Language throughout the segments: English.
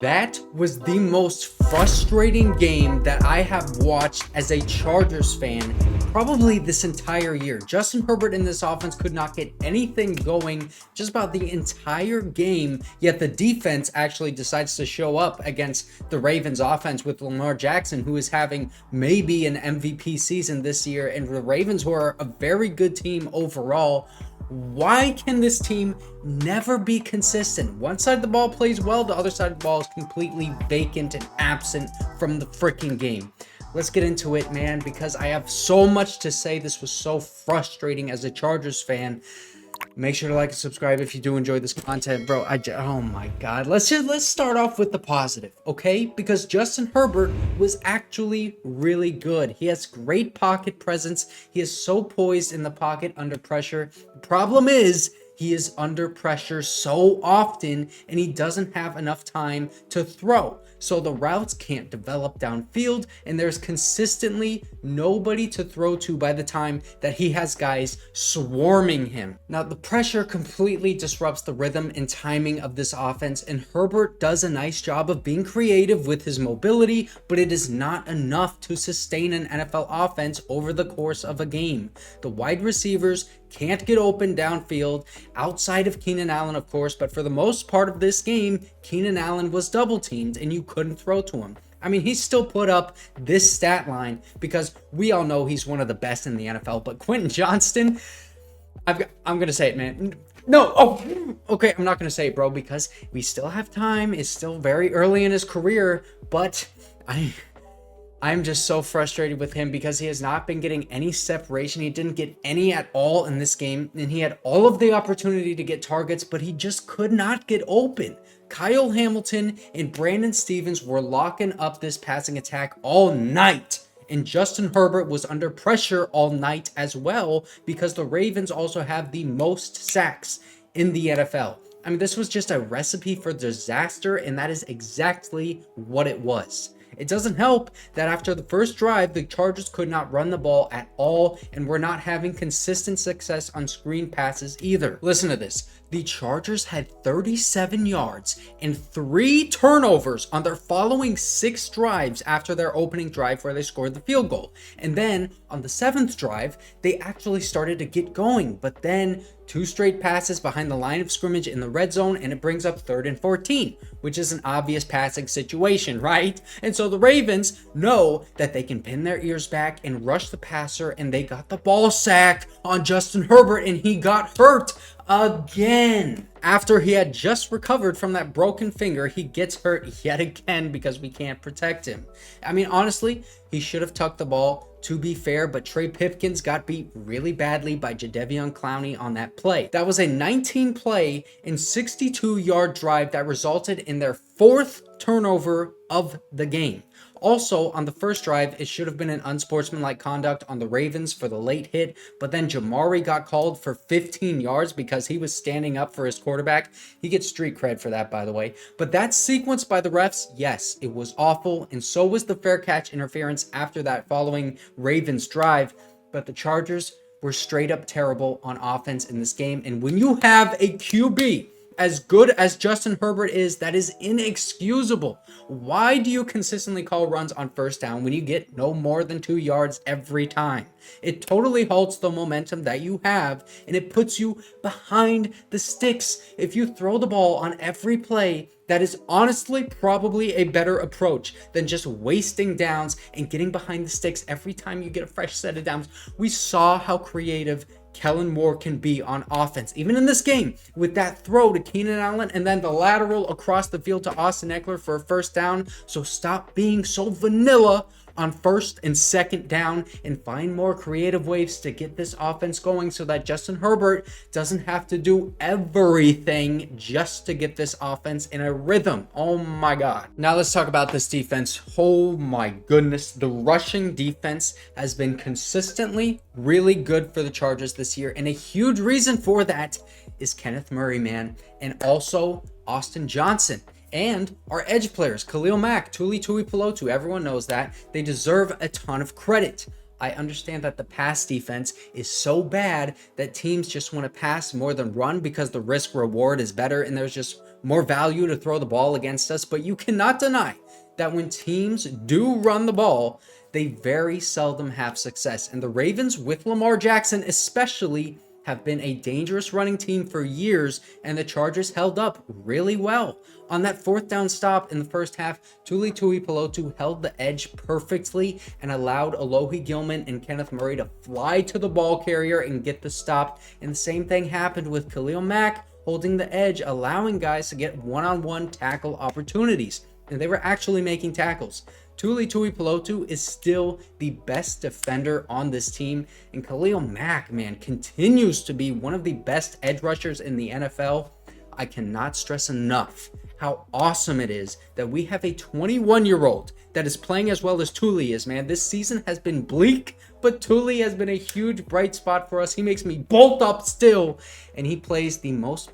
That was the most frustrating game that I have watched as a Chargers fan probably this entire year. Justin Herbert in this offense could not get anything going just about the entire game, yet the defense actually decides to show up against the Ravens offense with Lamar Jackson, who is having maybe an MVP season this year, and the Ravens, who are a very good team overall. Why can this team never be consistent? One side of the ball plays well, the other side of the ball is completely vacant and absent from the freaking game. Let's get into it, man, because I have so much to say. This was so frustrating as a Chargers fan. Make sure to like and subscribe if you do enjoy this content, bro. Oh my god. Let's start off with the positive, okay? Because Justin Herbert was actually really good. He has great pocket presence. He is so poised in the pocket under pressure. The problem is he is under pressure so often and he doesn't have enough time to throw. So the routes can't develop downfield and there's consistently nobody to throw to by the time that he has guys swarming him. Now the pressure completely disrupts the rhythm and timing of this offense, and Herbert does a nice job of being creative with his mobility, but it is not enough to sustain an NFL offense over the course of a game. The wide receivers can't get open downfield outside of Keenan Allen, of course, but for the most part of this game, Keenan Allen was double teamed and you couldn't throw to him. I mean, he still put up this stat line because we all know he's one of the best in the NFL, but Quentin Johnston, I'm going to say it, man. No, okay, I'm not going to say it, bro, because we still have time. It's still very early in his career, but I'm just so frustrated with him because he has not been getting any separation. He didn't get any at all in this game, and he had all of the opportunity to get targets, but he just could not get open. Kyle Hamilton and Brandon Stevens were locking up this passing attack all night, and Justin Herbert was under pressure all night as well because the Ravens also have the most sacks in the NFL. I mean, this was just a recipe for disaster, and that is exactly what it was. It doesn't help that after the first drive, the Chargers could not run the ball at all and were not having consistent success on screen passes either. Listen to this. The Chargers had 37 yards and 3 turnovers on their following 6 drives after their opening drive where they scored the field goal. And then on the 7th drive, they actually started to get going, but then 2 straight passes behind the line of scrimmage in the red zone, and it brings up 3rd and 14, which is an obvious passing situation, right? And so the Ravens know that they can pin their ears back and rush the passer, and they got the ball sacked on Justin Herbert, and he got hurt again. After he had just recovered from that broken finger, he gets hurt yet again because we can't protect him. I mean, honestly, he should have tucked the ball, to be fair, but Trey Pipkins got beat really badly by Jadeveon Clowney on that play. That was a 19-play and 62-yard drive that resulted in their 4th turnover of the game. Also, on the first drive, it should have been an unsportsmanlike conduct on the Ravens for the late hit, but then Jamari got called for 15 yards because he was standing up for his quarterback. He gets street cred for that, by the way. But that sequence by the refs, yes, it was awful, and so was the fair catch interference after that following Ravens drive. But the Chargers were straight up terrible on offense in this game, and when you have a QB as good as Justin Herbert is, that is inexcusable. Why do you consistently call runs on first down when you get no more than 2 yards every time? It totally halts the momentum that you have, and it puts you behind the sticks. If you throw the ball on every play, that is honestly probably a better approach than just wasting downs and getting behind the sticks every time you get a fresh set of downs. We saw how creative Kellen Moore can be on offense, even in this game, with that throw to Keenan Allen and then the lateral across the field to Austin Ekeler for a first down. So stop being so vanilla on first and second down and find more creative ways to get this offense going so that Justin Herbert doesn't have to do everything just to get this offense in a rhythm. Oh my God. Now let's talk about this defense. Oh my goodness. The rushing defense has been consistently really good for the Chargers this year, and a huge reason for that is Kenneth Murray, man, and also Austin Johnson. And our edge players, Khalil Mack, Tuli Tuipulotu, everyone knows that. They deserve a ton of credit. I understand that the pass defense is so bad that teams just want to pass more than run because the risk reward is better and there's just more value to throw the ball against us. But you cannot deny that when teams do run the ball, they very seldom have success. And the Ravens, with Lamar Jackson especially, have been a dangerous running team for years, and the Chargers held up really well. On that fourth down stop in the first half, Tuli Tuipulotu held the edge perfectly and allowed Alohi Gilman and Kenneth Murray to fly to the ball carrier and get the stop. And the same thing happened with Khalil Mack holding the edge, allowing guys to get one-on-one tackle opportunities. And they were actually making tackles. Tuli Tuipulotu is still the best defender on this team, and Khalil Mack, man, continues to be one of the best edge rushers in the NFL. I cannot stress enough how awesome it is that we have a 21-year-old that is playing as well as Tuli is, man. This season has been bleak, but Tuli has been a huge bright spot for us. He makes me bolt up still, and he plays the most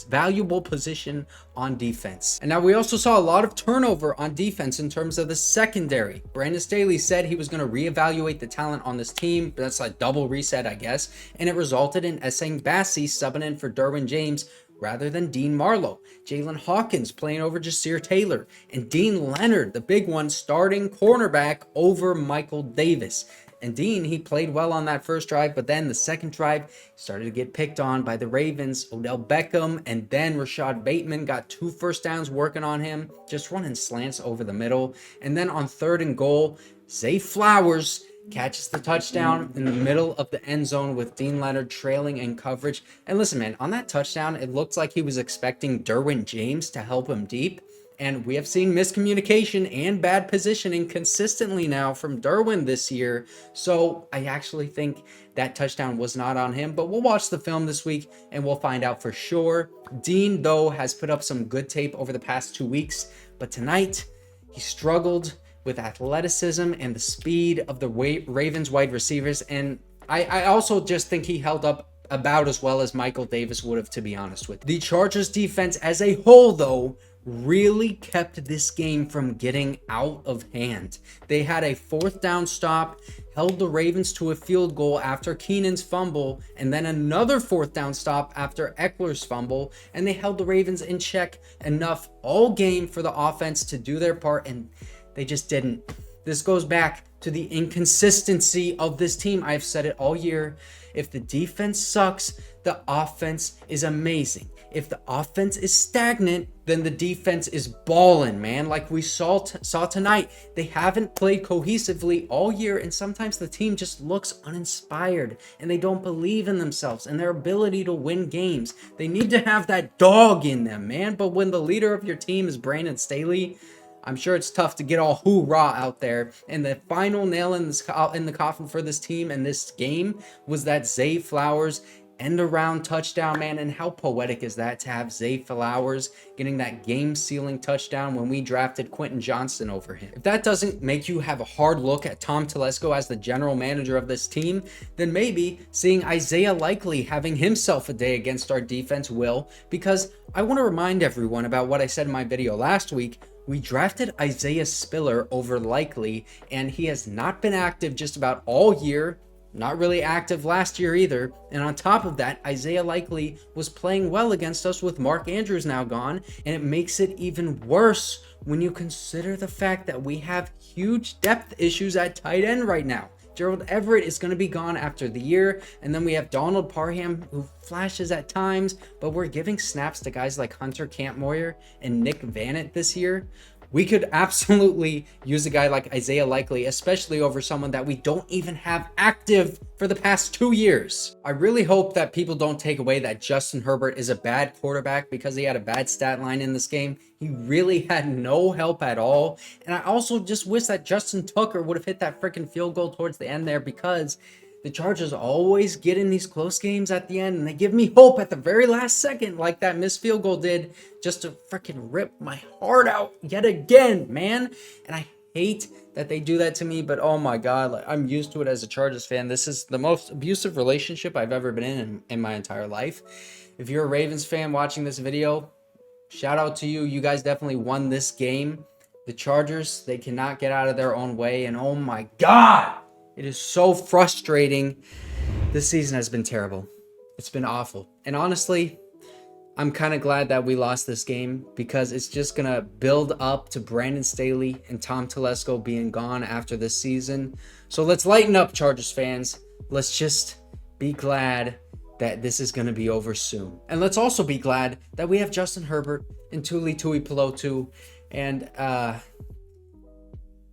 valuable position on defense. And now we also saw a lot of turnover on defense in terms of the secondary. Brandon Staley said he was going to reevaluate the talent on this team. That's like double reset, I guess. And it resulted in Essang Bassi subbing in for Derwin James rather than Dean Marlowe. Jalen Hawkins playing over Jasir Taylor, and Dean Leonard, the big one, starting cornerback over Michael Davis. And Dean, he played well on that first drive, but then the second drive started to get picked on by the Ravens. Odell Beckham and then Rashad Bateman got 2 first downs working on him, just running slants over the middle. And then on 3rd and goal, Zay Flowers catches the touchdown in the middle of the end zone with Dean Leonard trailing in coverage. And listen, man, on that touchdown, it looked like he was expecting Derwin James to help him deep. And we have seen miscommunication and bad positioning consistently now from Derwin this year. So I actually think that touchdown was not on him, but we'll watch the film this week and we'll find out for sure. Dean, though, has put up some good tape over the past 2 weeks, but tonight he struggled with athleticism and the speed of the Ravens wide receivers. And I also just think he held up about as well as Michael Davis would have, to be honest with you. The Chargers defense as a whole, though, really kept this game from getting out of hand. They had a 4th down stop, held the Ravens to a field goal after Keenan's fumble, and then another 4th down stop after Eckler's fumble, and they held the Ravens in check enough all game for the offense to do their part, and they just didn't. This goes back to the inconsistency of this team. I've said it all year. If the defense sucks, the offense is amazing. If the offense is stagnant, then the defense is balling, man. Like we saw tonight, they haven't played cohesively all year, and sometimes the team just looks uninspired, and they don't believe in themselves and their ability to win games. They need to have that dog in them, man. But when the leader of your team is Brandon Staley, I'm sure it's tough to get all hoorah out there. And the final nail in the coffin for this team and this game was that Zay Flowers end-around touchdown, man. And how poetic is that to have Zay Flowers getting that game-sealing touchdown when we drafted Quentin Johnston over him? If that doesn't make you have a hard look at Tom Telesco as the general manager of this team, then maybe seeing Isaiah Likely having himself a day against our defense will, because I want to remind everyone about what I said in my video last week. We drafted Isaiah Spiller over Likely, and he has not been active just about all year, not really active last year either. And on top of that, Isaiah Likely was playing well against us with Mark Andrews now gone, and it makes it even worse when you consider the fact that we have huge depth issues at tight end right now. Gerald Everett is going to be gone after the year, and then we have Donald Parham, who flashes at times, but we're giving snaps to guys like Hunter Kampmoyer and Nick Vannett this year. We could absolutely use a guy like Isaiah Likely, especially over someone that we don't even have active for the past 2 years. I really hope that people don't take away that Justin Herbert is a bad quarterback because he had a bad stat line in this game. He really had no help at all. And I also just wish that Justin Tucker would have hit that freaking field goal towards the end there, because the Chargers always get in these close games at the end, and they give me hope at the very last second, like that missed field goal did, just to freaking rip my heart out yet again, man. And I hate that they do that to me, but oh my God, like, I'm used to it as a Chargers fan. This is the most abusive relationship I've ever been in my entire life. If you're a Ravens fan watching this video, shout out to you. You guys definitely won this game. The Chargers, they cannot get out of their own way, and oh my God, It is so frustrating. This season has been terrible. It's been awful. And honestly, I'm kind of glad that we lost this game because it's just going to build up to Brandon Staley and Tom Telesco being gone after this season. So let's lighten up, Chargers fans. Let's just be glad that this is going to be over soon. And let's also be glad that we have Justin Herbert and Tuli Tuipulotu. And